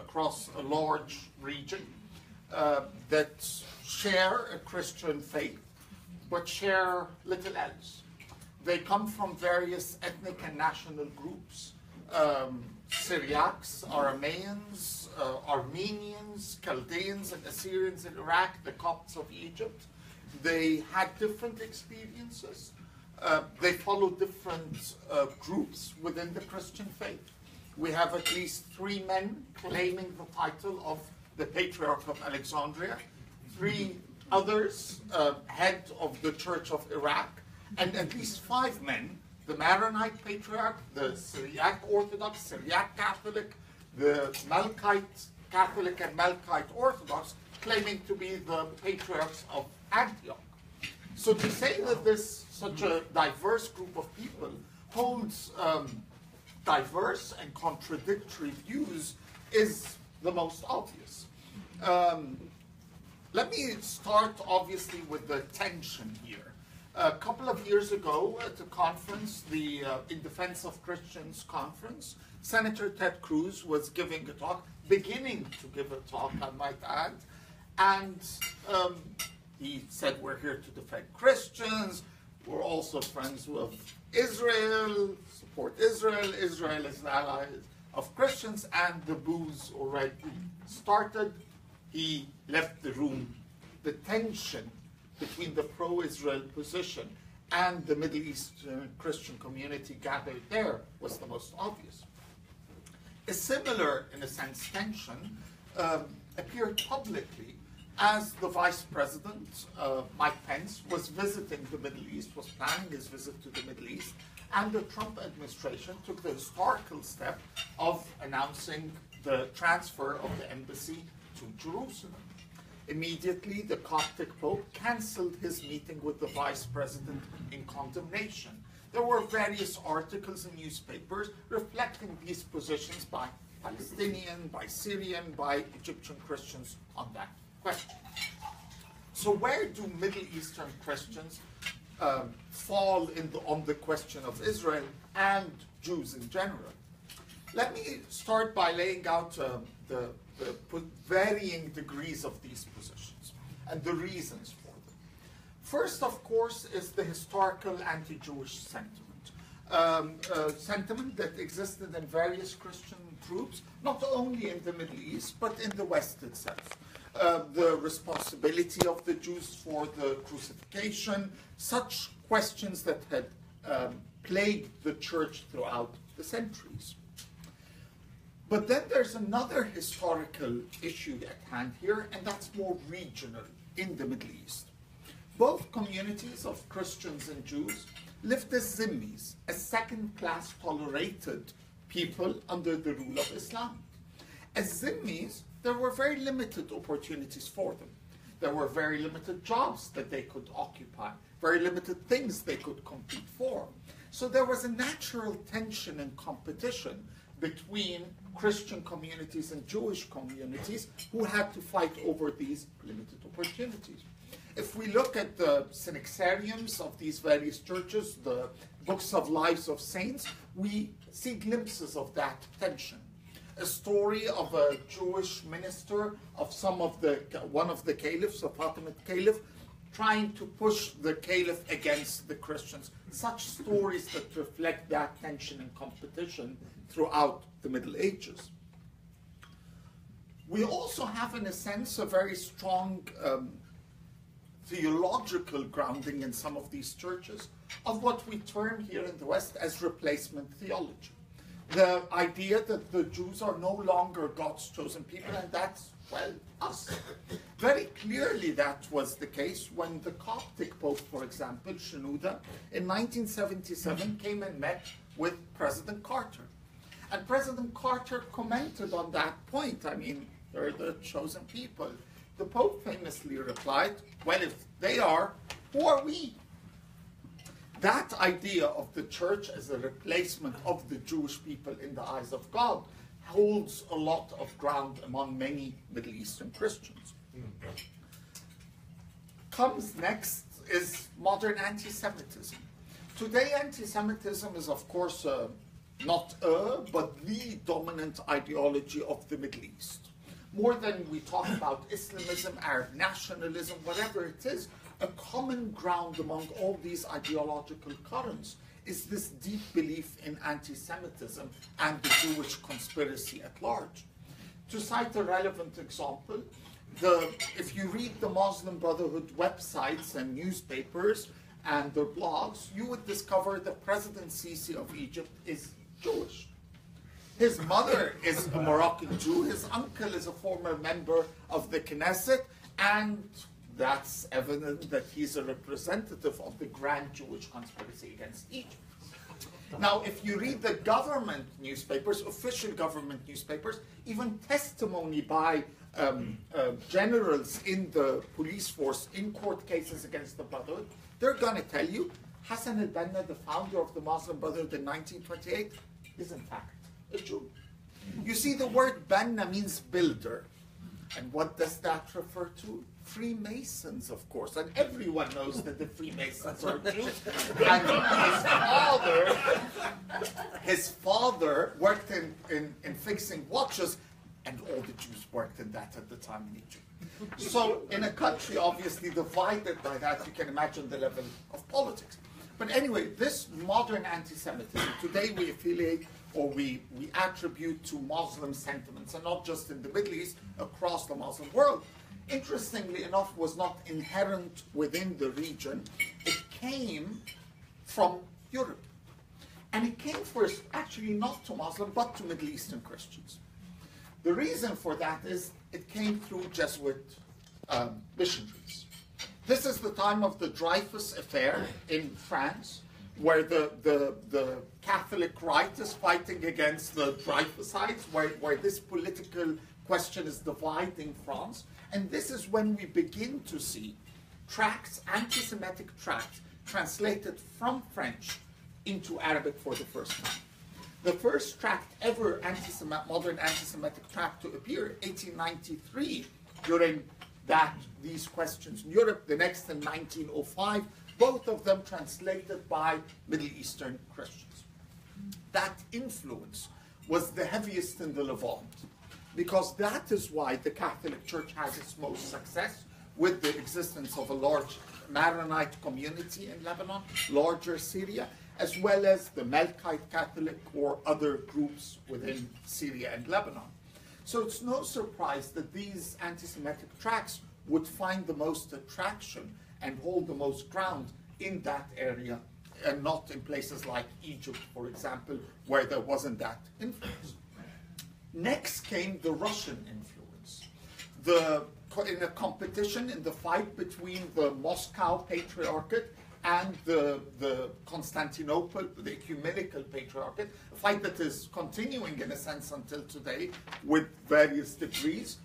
across a large region that share a Christian faith, but share little else. They come from various ethnic and national groups, Syriacs, Arameans, Armenians, Chaldeans and Assyrians in Iraq, the Copts of Egypt. They had different experiences. They follow different groups within the Christian faith. We have at least 3 men claiming the title of the Patriarch of Alexandria, 3 others, head of the Church of Iraq, and at least 5 men, the Maronite Patriarch, the Syriac Orthodox, Syriac Catholic, the Melkite Catholic and Melkite Orthodox, claiming to be the patriarchs of Antioch. So to say that this such a diverse group of people holds diverse and contradictory views is the most obvious. Let me start obviously with the tension here. A couple of years ago at a conference, the In Defense of Christians conference, Senator Ted Cruz was giving a talk, beginning to give a talk, I might add, and he said, we're here to defend Christians, we're also friends with Israel, support Israel, Israel is an ally of Christians, and the boos already started. He left the room. The tension between the pro-Israel position and the Middle Eastern Christian community gathered there was the most obvious. A similar, in a sense, tension appeared publicly as the Vice President, Mike Pence, was visiting the Middle East, was planning his visit to the Middle East, and the Trump administration took the historical step of announcing the transfer of the embassy to Jerusalem. Immediately, the Coptic Pope canceled his meeting with the Vice President in condemnation. There were various articles in newspapers reflecting these positions by Palestinian, by Syrian, by Egyptian Christians on that question. So where do Middle Eastern Christians fall on the question of Israel and Jews in general? Let me start by laying out the varying degrees of these positions and the reasons for them. First, of course, is the historical anti-Jewish sentiment. Sentiment that existed in various Christian groups, not only in the Middle East, but in the West itself. The responsibility of the Jews for the crucifixion, such questions that had plagued the church throughout the centuries. But then there's another historical issue at hand here, and that's more regional in the Middle East. Both communities of Christians and Jews lived as zimmis, as second-class tolerated people under the rule of Islam. As zimmis, there were very limited opportunities for them. There were very limited jobs that they could occupy, very limited things they could compete for. So there was a natural tension and competition between Christian communities and Jewish communities who had to fight over these limited opportunities. If we look at the synaxariums of these various churches, the books of lives of saints, we see glimpses of that tension. A story of a Jewish minister of one of the caliphs, a Fatimid caliph, trying to push the caliph against the Christians. Such stories that reflect that tension and competition throughout the Middle Ages. We also have, in a sense, a very strong theological grounding in some of these churches of what we term here in the West as replacement theology. The idea that the Jews are no longer God's chosen people, and that's, well, us. Very clearly that was the case when the Coptic Pope, for example, Shenouda, in 1977 came and met with President Carter. And President Carter commented on that point. I mean, they're the chosen people. The Pope famously replied, well, if they are, who are we? That idea of the church as a replacement of the Jewish people in the eyes of God holds a lot of ground among many Middle Eastern Christians. Comes next is modern anti-Semitism. Today, anti-Semitism is, of course, a not but the dominant ideology of the Middle East. More than we talk about Islamism, Arab nationalism, whatever it is, a common ground among all these ideological currents is this deep belief in anti-Semitism and the Jewish conspiracy at large. To cite a relevant example, if you read the Muslim Brotherhood websites and newspapers and their blogs, you would discover that President Sisi of Egypt is Jewish. His mother is a Moroccan Jew, his uncle is a former member of the Knesset, and that's evident that he's a representative of the grand Jewish conspiracy against Egypt. Now, if you read the government newspapers, official government newspapers, even testimony by generals in the police force in court cases against the Brotherhood, they're going to tell you Hassan al-Banna, the founder of the Muslim Brotherhood in 1928, is in fact a Jew. You see, the word Banna means builder. And what does that refer to? Freemasons, of course. And everyone knows that the Freemasons are Jews. And his father worked in fixing watches, and all the Jews worked in that at the time in Egypt. So in a country obviously divided by that, you can imagine the level of politics. But anyway, this modern anti-Semitism, today we affiliate or we attribute to Muslim sentiments, and not just in the Middle East, across the Muslim world. Interestingly enough, was not inherent within the region. It came from Europe. And it came first, actually not to Muslim, but to Middle Eastern Christians. The reason for that is it came through Jesuit missionaries. This is the time of the Dreyfus affair in France, where the Catholic right is fighting against the Dreyfusites, where this political question is dividing France. And this is when we begin to see tracts, anti-Semitic tracts, translated from French into Arabic for the first time. The first tract ever, modern anti-Semitic tract to appear, 1893, during these questions in Europe, the next in 1905, both of them translated by Middle Eastern Christians. That influence was the heaviest in the Levant, because that is why the Catholic Church has its most success with the existence of a large Maronite community in Lebanon, larger Syria, as well as the Melkite Catholic or other groups within Syria and Lebanon. So it's no surprise that these anti-Semitic tracts would find the most attraction and hold the most ground in that area, and not in places like Egypt, for example, where there wasn't that influence. Next came the Russian influence. In a competition, in the fight between the Moscow Patriarchate and the Constantinople, the Ecumenical Patriarchate, a fight that is continuing in a sense until today with various degrees.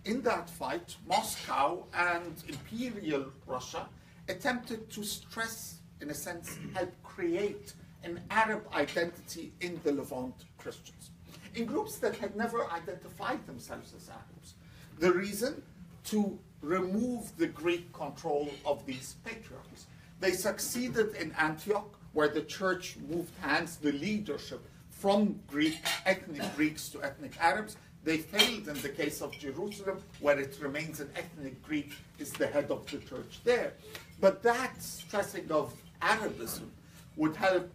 In that fight, Moscow and Imperial Russia attempted to stress, in a sense, help create an Arab identity in the Levant Christians, in groups that had never identified themselves as Arabs. The reason? To remove the Greek control of these patriarchs. They succeeded in Antioch, where the church moved hands, the leadership, from ethnic Greeks to ethnic Arabs. They failed in the case of Jerusalem, where it remains an ethnic Greek is the head of the church there. But that stressing of Arabism would help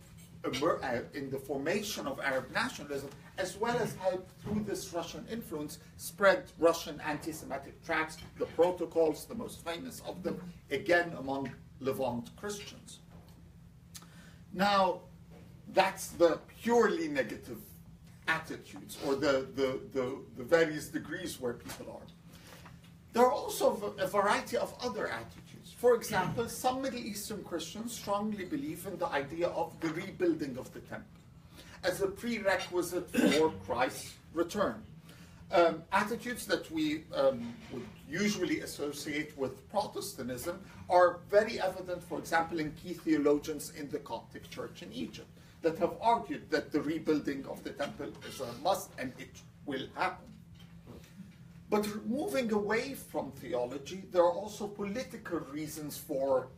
in the formation of Arab nationalism, as well as help through this Russian influence spread Russian anti-Semitic tracts, the protocols, the most famous of them, again among Levant Christians. Now, that's the purely negative attitudes, or the various degrees where people are. There are also a variety of other attitudes. For example, some Middle Eastern Christians strongly believe in the idea of the rebuilding of the temple as a prerequisite for Christ's return. Attitudes that we would usually associate with Protestantism are very evident, for example, in key theologians in the Coptic Church in Egypt, that have argued that the rebuilding of the temple is a must and it will happen. But moving away from theology, there are also political reasons for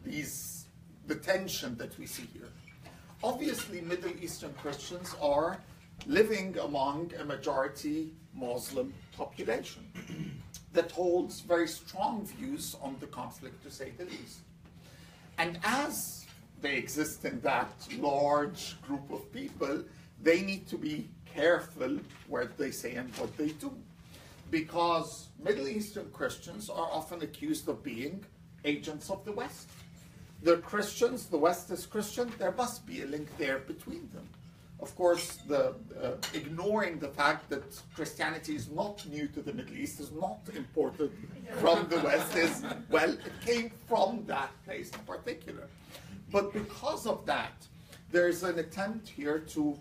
the tension that we see here. Obviously, Middle Eastern Christians are living among a majority Muslim population that holds very strong views on the conflict, to say the least. And as they exist in that large group of people, they need to be careful what they say and what they do. Because Middle Eastern Christians are often accused of being agents of the West. They're Christians, the West is Christian, there must be a link there between them. Of course, ignoring the fact that Christianity is not new to the Middle East, is not imported from the West, well, it came from that place in particular. But because of that, there's an attempt here to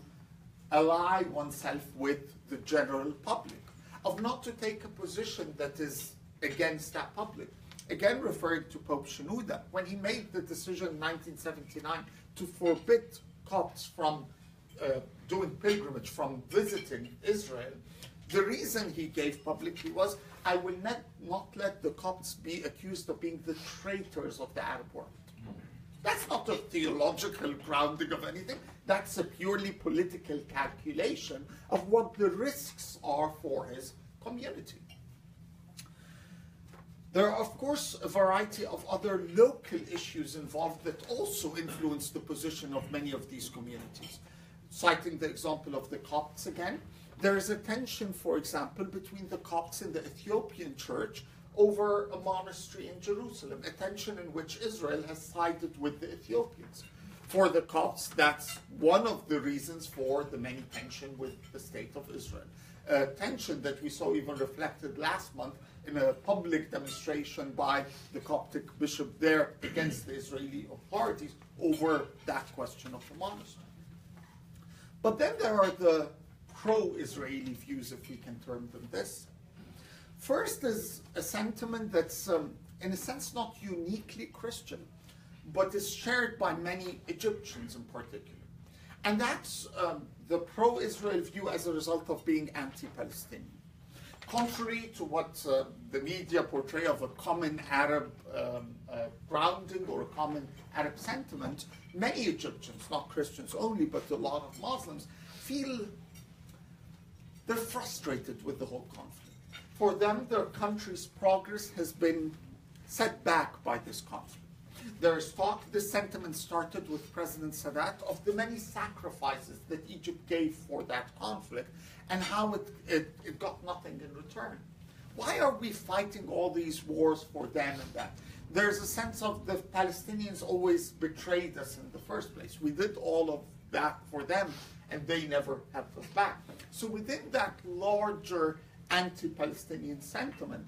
ally oneself with the general public, of not to take a position that is against that public. Again, referring to Pope Shenouda, when he made the decision in 1979 to forbid Copts from doing pilgrimage, from visiting Israel, the reason he gave publicly was, I will not let the Copts be accused of being the traitors of the Arab world. That's not a theological grounding of anything. That's a purely political calculation of what the risks are for his community. There are, of course, a variety of other local issues involved that also influence the position of many of these communities. Citing the example of the Copts again, there is a tension, for example, between the Copts in the Ethiopian church over a monastery in Jerusalem, a tension in which Israel has sided with the Ethiopians. For the Copts, that's one of the reasons for the many tension with the state of Israel. A tension that we saw even reflected last month in a public demonstration by the Coptic bishop there against the Israeli authorities over that question of the monastery. But then there are the pro-Israeli views, if we can term them this. First is a sentiment that's, in a sense, not uniquely Christian, but is shared by many Egyptians in particular. And that's the pro-Israel view as a result of being anti-Palestinian. Contrary to what the media portray of a common Arab grounding or a common Arab sentiment, many Egyptians, not Christians only, but a lot of Muslims, feel they're frustrated with the whole conflict. For them, their country's progress has been set back by this conflict. There is talk, this sentiment started with President Sadat, of the many sacrifices that Egypt gave for that conflict and how it got nothing in return. Why are we fighting all these wars for them and that? There's a sense of the Palestinians always betrayed us in the first place. We did all of that for them and they never helped us back. So within that larger anti-Palestinian sentiment,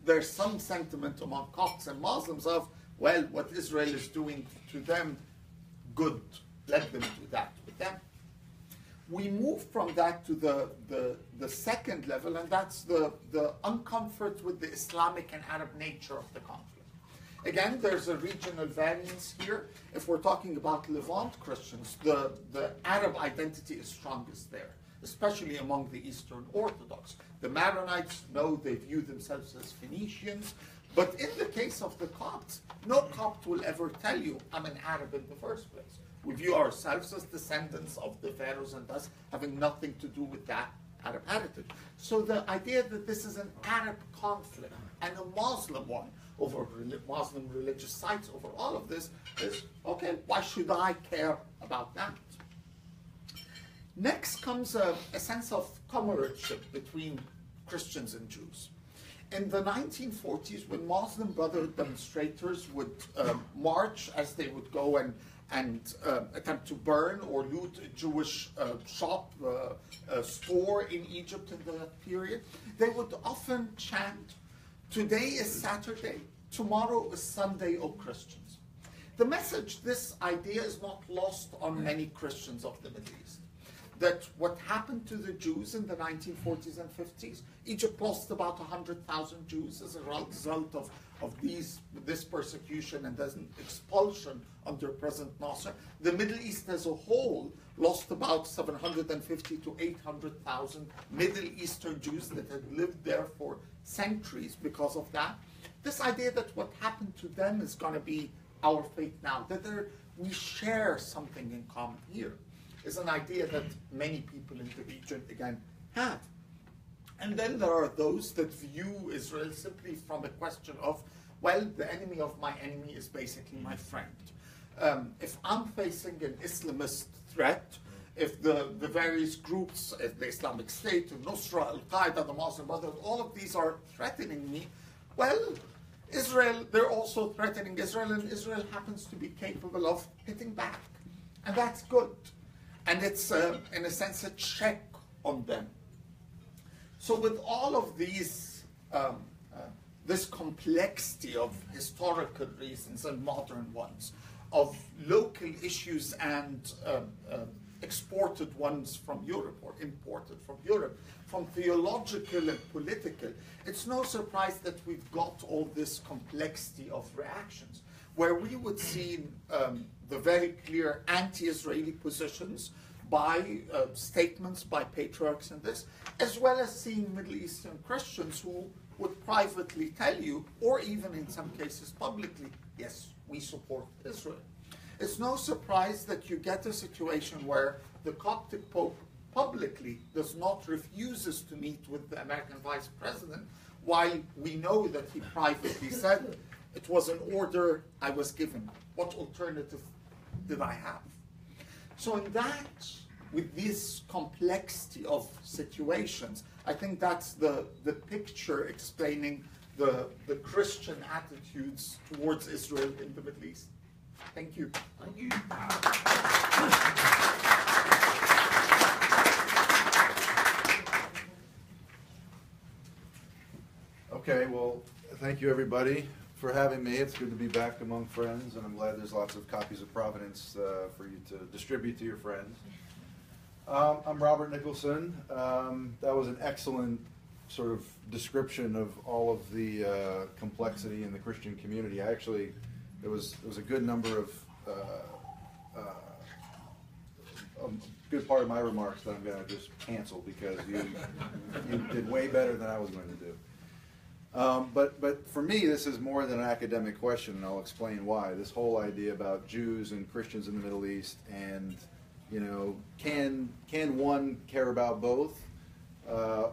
there's some sentiment among Copts and Muslims of, well, what Israel is doing to them, good, let them do that with them. We move from that to the second level, and that's the uncomfort with the Islamic and Arab nature of the conflict. Again, there's a regional variance here. If we're talking about Levant Christians, the Arab identity is strongest there, especially among the Eastern Orthodox. The Maronites know they view themselves as Phoenicians, but in the case of the Copts, no Copt will ever tell you, I'm an Arab in the first place. We view ourselves as descendants of the pharaohs and thus having nothing to do with that Arab heritage. So the idea that this is an Arab conflict and a Muslim one over Muslim religious sites over all of this is, okay, why should I care about that? Next comes a sense of comradeship between Christians and Jews. In the 1940s, when Muslim Brotherhood demonstrators would march as they would go and attempt to burn or loot a Jewish shop, store in Egypt in that period, they would often chant, "Today is Saturday, tomorrow is Sunday, O Christians." The message, this idea, is not lost on many Christians of the Middle East. That what happened to the Jews in the 1940s and 50s, Egypt lost about 100,000 Jews as a result of this persecution and as an expulsion under President Nasser. The Middle East as a whole lost about 750 to 800,000 Middle Eastern Jews that had lived there for centuries because of that. This idea that what happened to them is going to be our fate now, that we share something in common here, is an idea that many people in the region, again, have. And then there are those that view Israel simply from a question of, well, the enemy of my enemy is basically my friend. If I'm facing an Islamist threat, if the various groups, the Islamic State, the Nusra, Al-Qaeda, the Muslim Brotherhood, all of these are threatening me, well, Israel, they're also threatening Israel, and Israel happens to be capable of hitting back. And that's good. And it's, in a sense, a check on them. So with all of these, this complexity of historical reasons and modern ones, of local issues and exported ones from Europe or imported from Europe, from theological and political, it's no surprise that we've got all this complexity of reactions, where we would see the very clear anti-Israeli positions by statements by patriarchs in this, as well as seeing Middle Eastern Christians who would privately tell you, or even in some cases publicly, yes, we support Israel. It's no surprise that you get a situation where the Coptic Pope publicly refuses to meet with the American Vice President, while we know that he privately said, it was an order I was given. What alternative did I have? So in that, with this complexity of situations, I think that's the picture explaining the Christian attitudes towards Israel in the Middle East. Thank you. Thank you. Okay, well, thank you everybody for having me. It's good to be back among friends, and I'm glad there's lots of copies of Providence for you to distribute to your friends. I'm Robert Nicholson. That was an excellent sort of description of all of the complexity in the Christian community. There was a good number of a good part of my remarks that I'm going to just cancel because you did way better than I was going to do. But for me, this is more than an academic question, and I'll explain why. This whole idea about Jews and Christians in the Middle East, and can one care about both,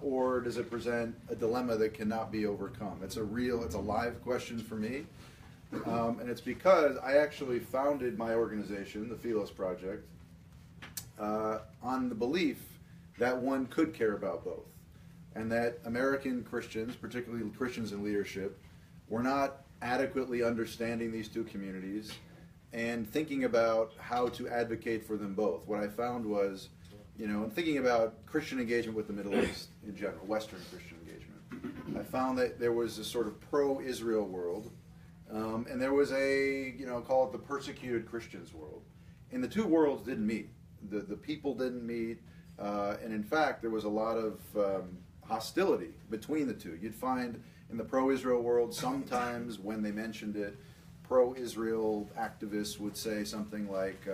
or does it present a dilemma that cannot be overcome? It's a live question for me, and it's because I actually founded my organization, the Philos Project, on the belief that one could care about both. And that American Christians, particularly Christians in leadership, were not adequately understanding these two communities and thinking about how to advocate for them both. What I found was, in thinking about Christian engagement with the Middle East in general, Western Christian engagement, I found that there was a sort of pro-Israel world, and there was a, call it the persecuted Christians world. And the two worlds didn't meet. The people didn't meet, and in fact, there was a lot of hostility between the two. You'd find in the pro-Israel world, sometimes when they mentioned it, pro-Israel activists would say something like,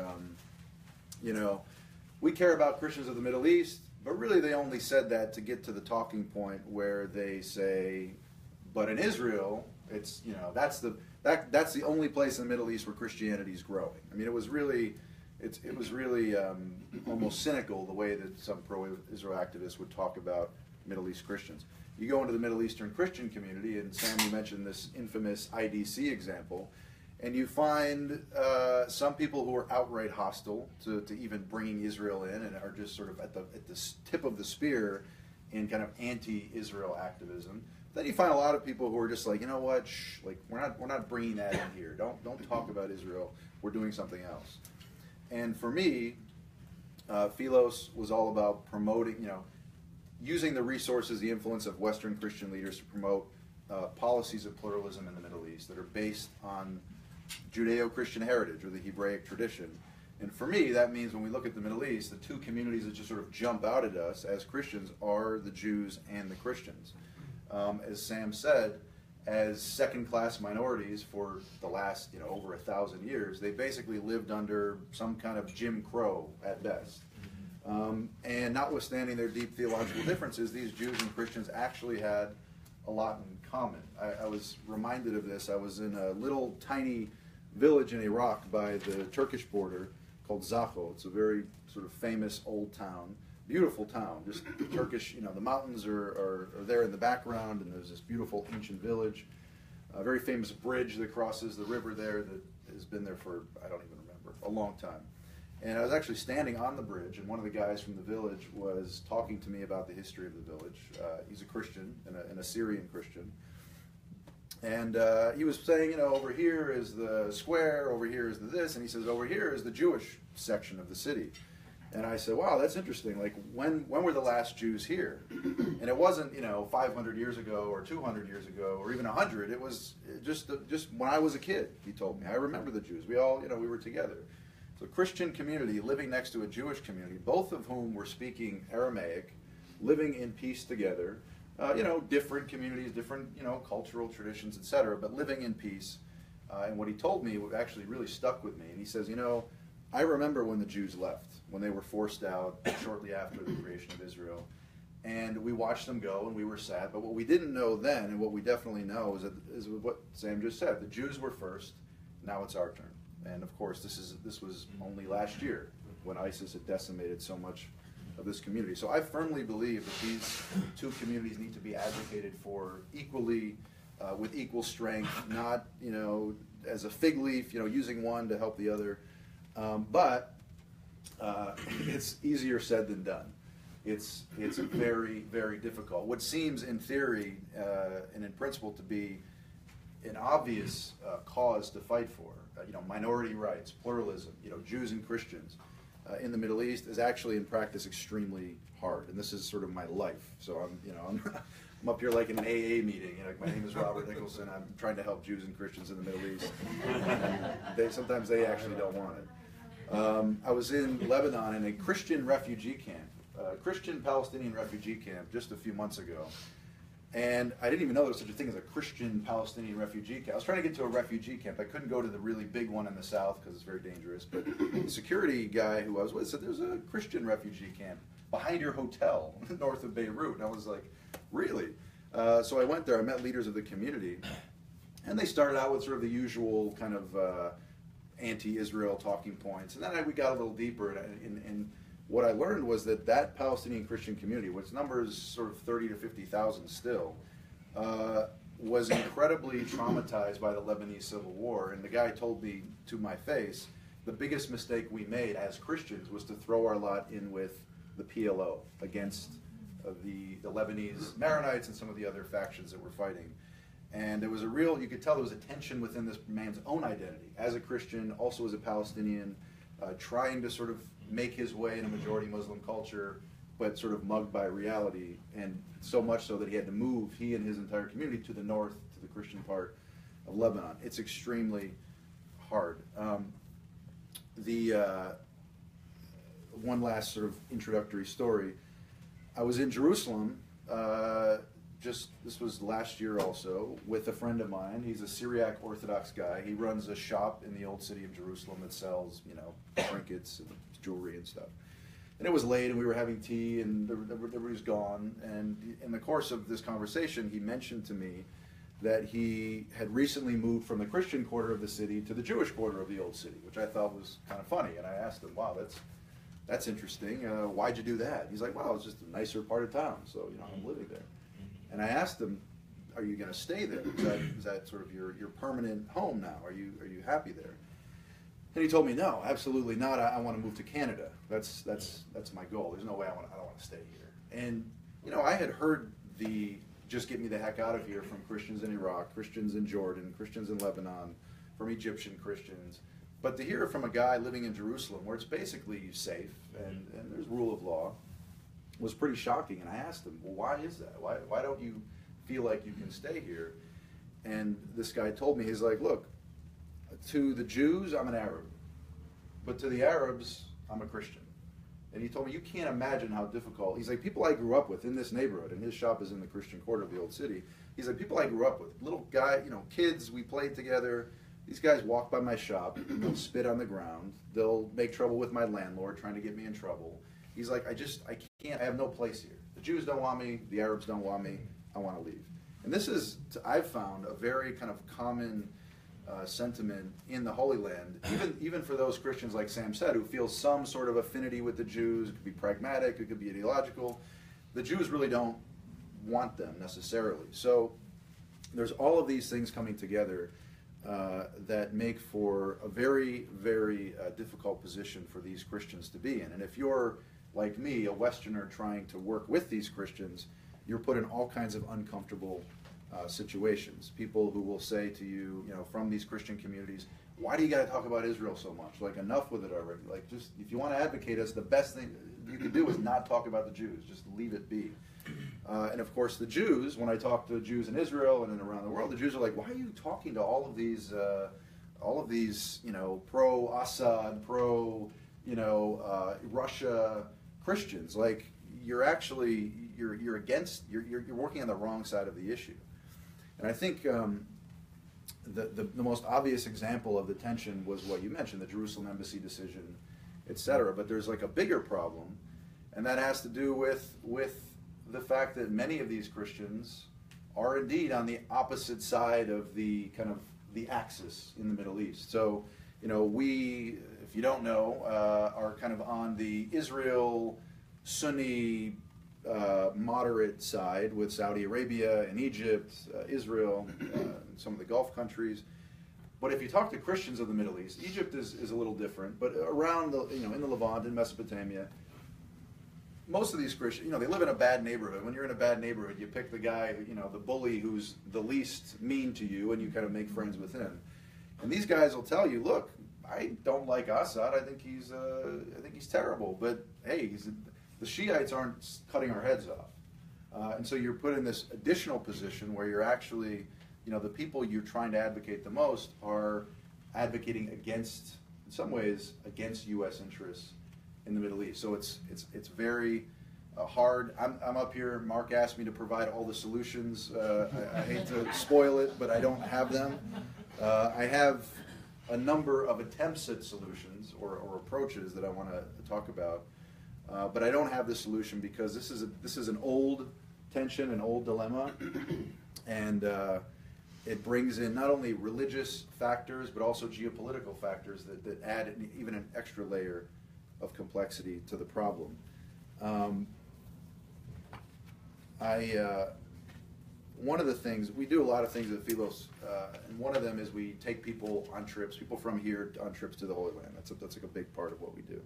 we care about Christians of the Middle East, but really they only said that to get to the talking point where they say, but in Israel, it's, that's the only place in the Middle East where Christianity is growing. I mean, it was really almost cynical the way that some pro-Israel activists would talk about Middle East Christians. You go into the Middle Eastern Christian community, and Sam, you mentioned this infamous IDC example, and you find some people who are outright hostile to even bringing Israel in and are just sort of at the tip of the spear in kind of anti-Israel activism. Then you find a lot of people who are just like, what, we're not bringing that in here. Don't talk about Israel. We're doing something else. And for me, Philos was all about promoting, using the resources, the influence of Western Christian leaders to promote policies of pluralism in the Middle East that are based on Judeo-Christian heritage or the Hebraic tradition. And for me, that means when we look at the Middle East, the two communities that just sort of jump out at us as Christians are the Jews and the Christians. As Sam said, as second-class minorities for the last, over 1,000 years, they basically lived under some kind of Jim Crow at best. And notwithstanding their deep theological differences, these Jews and Christians actually had a lot in common. I was reminded of this. I was in a little tiny village in Iraq by the Turkish border called Zaho. It's a very sort of famous old town, beautiful town. Just Turkish, the mountains are there in the background, and there's this beautiful ancient village. A very famous bridge that crosses the river there that has been there for, I don't even remember, a long time. And I was actually standing on the bridge, and one of the guys from the village was talking to me about the history of the village. He's a Christian, an Assyrian Christian. And he was saying, over here is the square, over here is the this, and he says, over here is the Jewish section of the city. And I said, wow, that's interesting. Like, when were the last Jews here? And it wasn't, 500 years ago or 200 years ago or even 100. It was just when I was a kid, he told me. I remember the Jews. We all, we were together. So Christian community living next to a Jewish community, both of whom were speaking Aramaic, living in peace together. Different communities, different, cultural traditions, etc., but living in peace. And what he told me actually really stuck with me. And he says, I remember when the Jews left, when they were forced out shortly after the creation of Israel. And we watched them go, and we were sad. But what we didn't know then, and what we definitely know, is what Sam just said. The Jews were first. Now it's our turn. And of course, this was only last year when ISIS had decimated so much of this community. So I firmly believe that these two communities need to be advocated for equally, with equal strength, not as a fig leaf, using one to help the other. But it's easier said than done. It's very, very difficult. What seems in theory and in principle to be an obvious cause to fight for, minority rights, pluralism, Jews and Christians in the Middle East, is actually in practice extremely hard. And this is sort of my life. So I'm up here like in an AA meeting. My name is Robert Nicholson. I'm trying to help Jews and Christians in the Middle East. And sometimes they actually don't want it. I was in Lebanon in a Christian refugee camp, a Christian Palestinian refugee camp just a few months ago. And I didn't even know there was such a thing as a Christian Palestinian refugee camp. I was trying to get to a refugee camp. I couldn't go to the really big one in the south because it's very dangerous. But the security guy who I was with said, there's a Christian refugee camp behind your hotel north of Beirut. And I was like, really? So I went there. I met leaders of the community. And they started out with sort of the usual kind of anti-Israel talking points. And then we got a little deeper. And what I learned was that Palestinian Christian community, which numbers sort of 30 to 50,000 still, was incredibly traumatized by the Lebanese civil war. And the guy told me to my face, the biggest mistake we made as Christians was to throw our lot in with the PLO against the Lebanese Maronites and some of the other factions that were fighting. And there was you could tell there was a tension within this man's own identity, as a Christian, also as a Palestinian, trying to sort of make his way in a majority Muslim culture, but sort of mugged by reality, and so much so that he had to move, he and his entire community, to the north, to the Christian part of Lebanon. It's extremely hard. One last sort of introductory story. I was in Jerusalem, this was last year also, with a friend of mine. He's a Syriac Orthodox guy. He runs a shop in the old city of Jerusalem that sells, trinkets and jewelry and stuff. And it was late, and we were having tea, and everybody was gone. And in the course of this conversation, he mentioned to me that he had recently moved from the Christian quarter of the city to the Jewish quarter of the old city, which I thought was kind of funny. And I asked him, wow, that's interesting. Why'd you do that? He's like, well, it's just a nicer part of town, so I'm living there. And I asked him, are you going to stay there? Is that sort of your permanent home now? Are you happy there? And he told me, no, absolutely not. I want to move to Canada. That's my goal. There's no way I don't want to stay here. And I had heard the just get me the heck out of here from Christians in Iraq, Christians in Jordan, Christians in Lebanon, from Egyptian Christians. But to hear it from a guy living in Jerusalem, where it's basically safe and there's rule of law, was pretty shocking. And I asked him, well, why is that? Why don't you feel like you can stay here? And this guy told me, he's like, look, to the Jews, I'm an Arab. But to the Arabs, I'm a Christian. And he told me, you can't imagine how difficult. He's like, people I grew up with in this neighborhood, and his shop is in the Christian quarter of the old city. He's like, people I grew up with, little guy, kids, we played together. These guys walk by my shop, they'll spit on the ground, they'll make trouble with my landlord, trying to get me in trouble. He's like, I can't, I have no place here. The Jews don't want me, the Arabs don't want me, I want to leave. And this is, I've found, a very kind of common sentiment in the Holy Land, even for those Christians, like Sam said, who feel some sort of affinity with the Jews. It could be pragmatic, it could be ideological. The Jews really don't want them necessarily. So there's all of these things coming together that make for a very, very difficult position for these Christians to be in. And if you're, like me, a Westerner trying to work with these Christians, you're put in all kinds of uncomfortable situations. People who will say to you, from these Christian communities, why do you got to talk about Israel so much? Like, enough with it already. Like, just, if you want to advocate us, the best thing you can do is not talk about the Jews. Just leave it be. And of course, the Jews, when I talk to Jews in Israel and around the world, the Jews are like, why are you talking to all of these, pro-Assad, pro-Russia Christians? Like, you're actually, you're against, you're working on the wrong side of the issue. And I think the most obvious example of the tension was what you mentioned, the Jerusalem embassy decision, etc. But there's like a bigger problem, and that has to do with the fact that many of these Christians are indeed on the opposite side of the kind of the axis in the Middle East. So, we, if you don't know, are kind of on the Israel Sunni moderate side with Saudi Arabia and Egypt, Israel, some of the Gulf countries. But if you talk to Christians of the Middle East, Egypt is a little different, but around the, in the Levant, in Mesopotamia, most of these Christians, they live in a bad neighborhood. When you're in a bad neighborhood, you pick the guy, the bully who's the least mean to you, and you kind of make friends with him. And these guys will tell you, look, I don't like Assad. I think he's terrible. But hey, the Shiites aren't cutting our heads off. And so you're put in this additional position where you're actually, the people you're trying to advocate the most are advocating against, in some ways, against U.S. interests in the Middle East. So it's very hard. I'm up here. Mark asked me to provide all the solutions. I hate to spoil it, but I don't have them. I have a number of attempts at solutions or approaches that I want to talk about, but I don't have the solution because this is an old tension, an old dilemma, and it brings in not only religious factors but also geopolitical factors that add even an extra layer of complexity to the problem. One of the things, we do a lot of things at Philos, and one of them is we take people on trips, people from here on trips to the Holy Land. That's like a big part of what we do.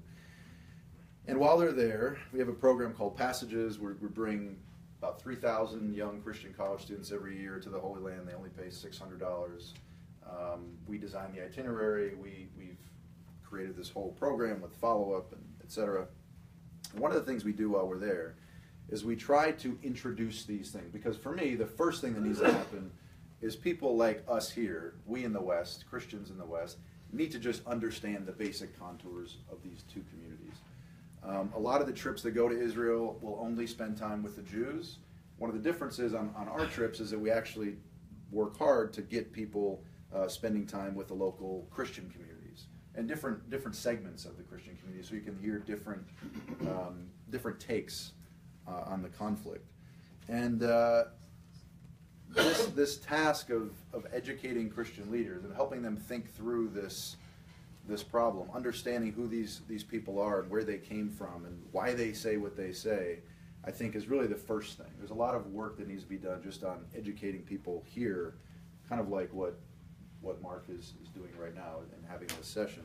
And while they're there, we have a program called Passages where we bring about 3,000 young Christian college students every year to the Holy Land. They only pay $600. We design the itinerary. We've created this whole program with follow-up and et cetera. And one of the things we do while we're there is we try to introduce these things, because for me, the first thing that needs to happen is people like us here, we in the West, Christians in the West, need to just understand the basic contours of these two communities. A lot of the trips that go to Israel will only spend time with the Jews. One of the differences on our trips is that we actually work hard to get people spending time with the local Christian communities and different segments of the Christian community, so you can hear different takes on the conflict. And this task of educating Christian leaders and helping them think through this problem, understanding who these people are and where they came from and why they say what they say, I think is really the first thing. There's a lot of work that needs to be done just on educating people here, kind of like what Mark is doing right now and having this session.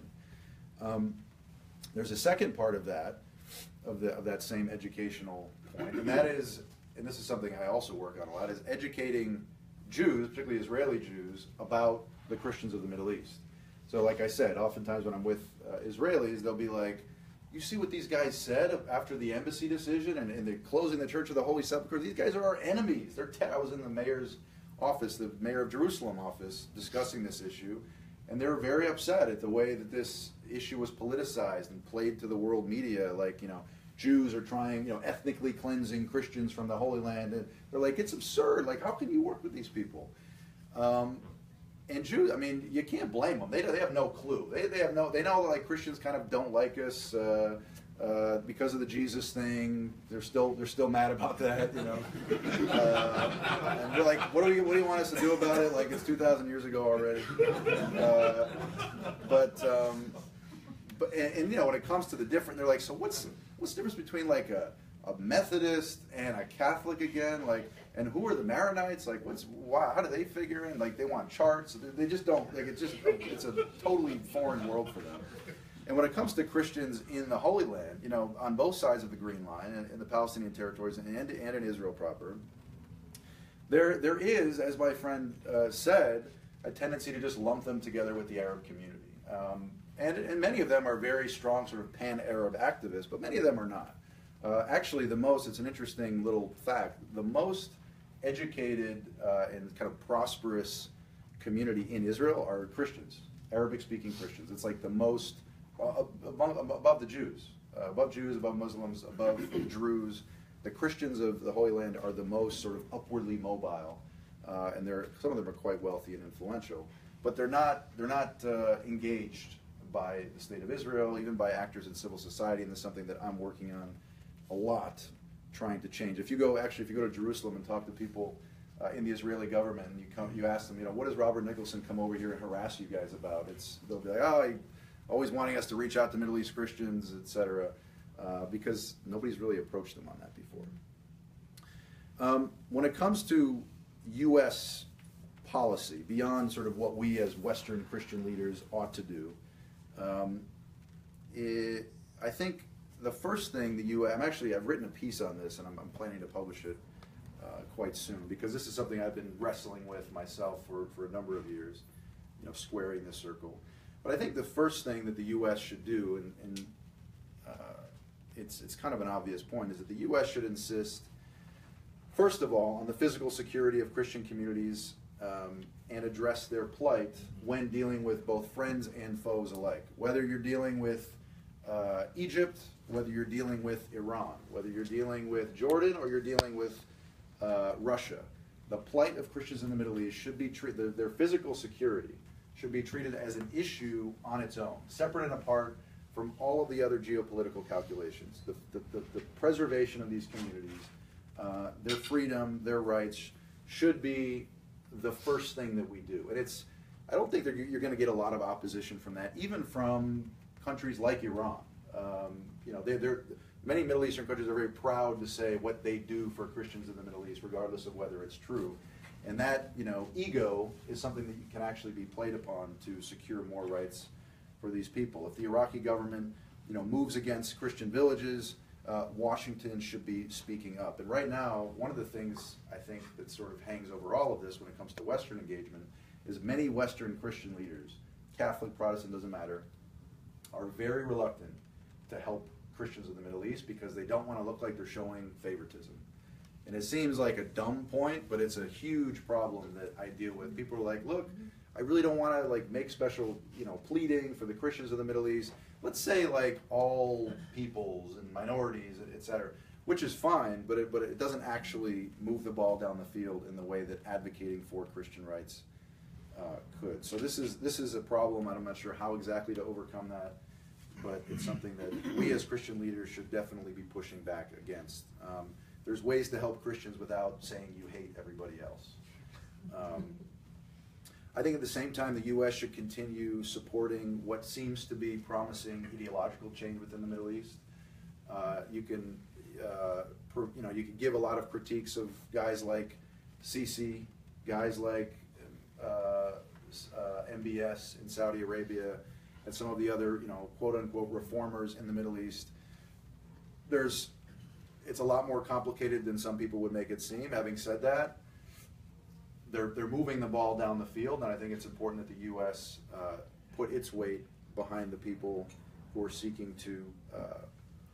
There's a second part of that same educational point, and that is, and this is something I also work on a lot, is educating Jews, particularly Israeli Jews, about the Christians of the Middle East. So like I said, oftentimes when I'm with Israelis, they'll be like, you see what these guys said after the embassy decision and they're closing the Church of the Holy Sepulchre? These guys are our enemies. I was in the mayor's office, the mayor of Jerusalem office, discussing this issue, and they were very upset at the way that this issue was politicized and played to the world media, like, Jews are trying, ethnically cleansing Christians from the Holy Land, and they're like, it's absurd, like, how can you work with these people? And Jews, I mean, you can't blame them. They have no clue. They know like Christians kind of don't like us. Because of the Jesus thing, they're still mad about that, you know. And we're like, what do you want us to do about it? Like, it's 2,000 years ago already. But you know, when it comes to the different, they're like, so what's the difference between like a Methodist and a Catholic again? Like, and who are the Maronites? Like, how do they figure in? Like, they want charts. They just don't. Like, it's a totally foreign world for them. And when it comes to Christians in the Holy Land, you know, on both sides of the Green Line, in the Palestinian territories and in Israel proper, there is, as my friend said, a tendency to just lump them together with the Arab community. And many of them are very strong sort of pan-Arab activists, but many of them are not. Actually, it's an interesting little fact, the most educated and kind of prosperous community in Israel are Christians, Arabic-speaking Christians. It's like the most, above the Jews, above Muslims, above Druze. The Christians of the Holy Land are the most sort of upwardly mobile, and some of them are quite wealthy and influential, but they're not engaged by the state of Israel, even by actors in civil society, and this is something that I'm working on a lot, trying to change. If you go to Jerusalem and talk to people in the Israeli government, and you ask them, you know, what does Robert Nicholson come over here and harass you guys about? They'll be like, oh, always wanting us to reach out to Middle East Christians, etc., because nobody's really approached them on that before. When it comes to U.S. policy, beyond sort of what we as Western Christian leaders ought to do, I think the first thing I've written a piece on this, and I'm planning to publish it quite soon, because this is something I've been wrestling with myself for a number of years, you know, squaring the circle. But I think the first thing that the U.S. should do, and it's kind of an obvious point, is that the U.S. should insist, first of all, on the physical security of Christian communities and address their plight when dealing with both friends and foes alike. Whether you're dealing with Egypt, whether you're dealing with Iran, whether you're dealing with Jordan, or you're dealing with Russia, the plight of Christians in the Middle East should be treated, their physical security should be treated as an issue on its own, separate and apart from all of the other geopolitical calculations. The preservation of these communities, their freedom, their rights, should be the first thing that we do. And I don't think you're going to get a lot of opposition from that, even from countries like Iran. You know, many Middle Eastern countries are very proud to say what they do for Christians in the Middle East, regardless of whether it's true. And that, you know, ego is something that can actually be played upon to secure more rights for these people. If the Iraqi government, you know, moves against Christian villages, Washington should be speaking up. And right now, one of the things I think that sort of hangs over all of this when it comes to Western engagement is many Western Christian leaders, Catholic, Protestant, doesn't matter, are very reluctant to help Christians in the Middle East because they don't want to look like they're showing favoritism. And it seems like a dumb point, but it's a huge problem that I deal with. People are like, look, I really don't want to like make special, you know, pleading for the Christians of the Middle East. Let's say like all peoples and minorities, etc., which is fine, but it doesn't actually move the ball down the field in the way that advocating for Christian rights could. So this is a problem. I'm not sure how exactly to overcome that, but it's something that we as Christian leaders should definitely be pushing back against. There's ways to help Christians without saying you hate everybody else. I think at the same time the U.S. should continue supporting what seems to be promising ideological change within the Middle East. You can give a lot of critiques of guys like Sisi, guys like MBS in Saudi Arabia, and some of the other, you know, quote unquote reformers in the Middle East. It's a lot more complicated than some people would make it seem. Having said that, they're moving the ball down the field, and I think it's important that the U.S. Put its weight behind the people who are seeking to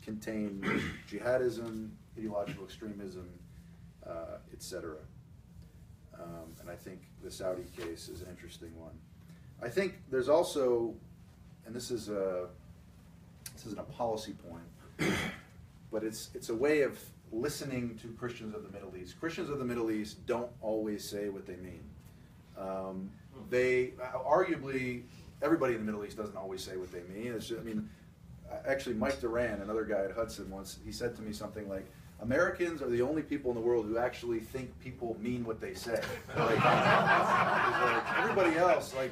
contain jihadism, ideological extremism, etc. And I think the Saudi case is an interesting one. I think there's also, and this isn't a policy point, but it's a way of listening to Christians of the Middle East. Christians of the Middle East don't always say what they mean. They arguably, everybody in the Middle East doesn't always say what they mean. actually Mike Duran, another guy at Hudson, once he said to me something like, Americans are the only people in the world who actually think people mean what they say. Like, everybody else, like,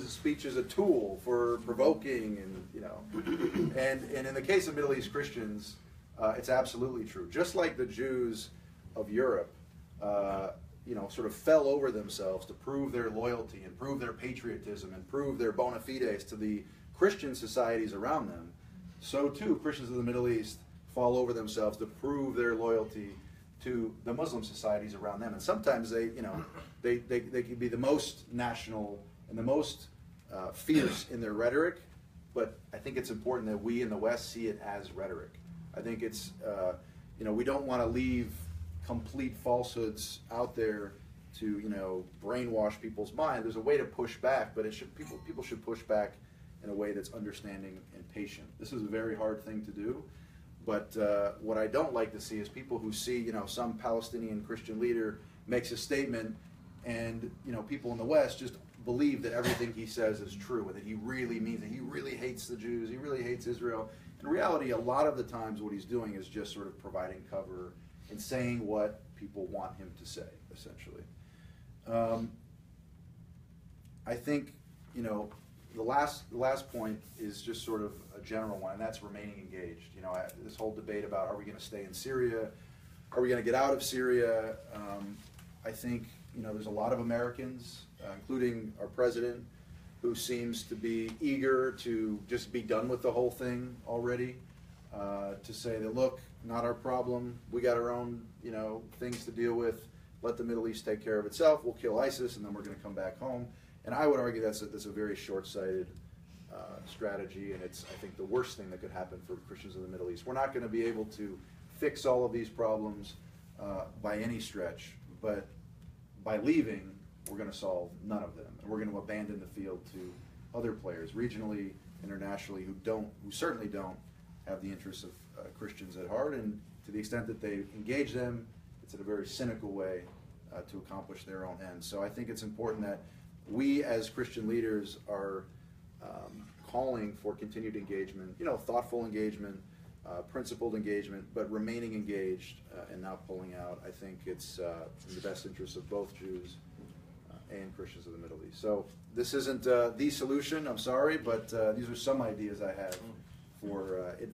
speech is a tool for provoking, and and in the case of Middle East Christians, it's absolutely true. Just like the Jews of Europe, sort of fell over themselves to prove their loyalty and prove their patriotism and prove their bona fides to the Christian societies around them, so too Christians of the Middle East fall over themselves to prove their loyalty to the Muslim societies around them. And sometimes they can be the most national and the most fierce in their rhetoric, but I think it's important that we in the West see it as rhetoric. I think it's, we don't want to leave complete falsehoods out there to, brainwash people's mind. There's a way to push back, but people should push back in a way that's understanding and patient. This is a very hard thing to do. But what I don't like to see is people who see, some Palestinian Christian leader makes a statement, and people in the West just believe that everything he says is true, and that he really means it. He really hates the Jews. He really hates Israel. In reality, a lot of the times what he's doing is just sort of providing cover and saying what people want him to say, essentially. I think, the last point is just sort of a general one, and that's remaining engaged. This whole debate about, are we going to stay in Syria? Are we going to get out of Syria? I think, there's a lot of Americans, including our president, who seems to be eager to just be done with the whole thing already, to say that, look, not our problem. We got our own, things to deal with. Let the Middle East take care of itself. We'll kill ISIS, and then we're going to come back home. And I would argue that's a very short-sighted strategy, and it's, I think, the worst thing that could happen for Christians in the Middle East. We're not going to be able to fix all of these problems by any stretch, but by leaving, we're going to solve none of them, and we're going to abandon the field to other players, regionally, internationally, who certainly don't have the interests of Christians at heart, and to the extent that they engage them, it's in a very cynical way to accomplish their own ends. So I think it's important that we as Christian leaders are calling for continued engagement, thoughtful engagement, principled engagement, but remaining engaged and not pulling out. I think it's in the best interest of both Jews and Christians of the Middle East. So this isn't the solution, I'm sorry, but these are some ideas I have for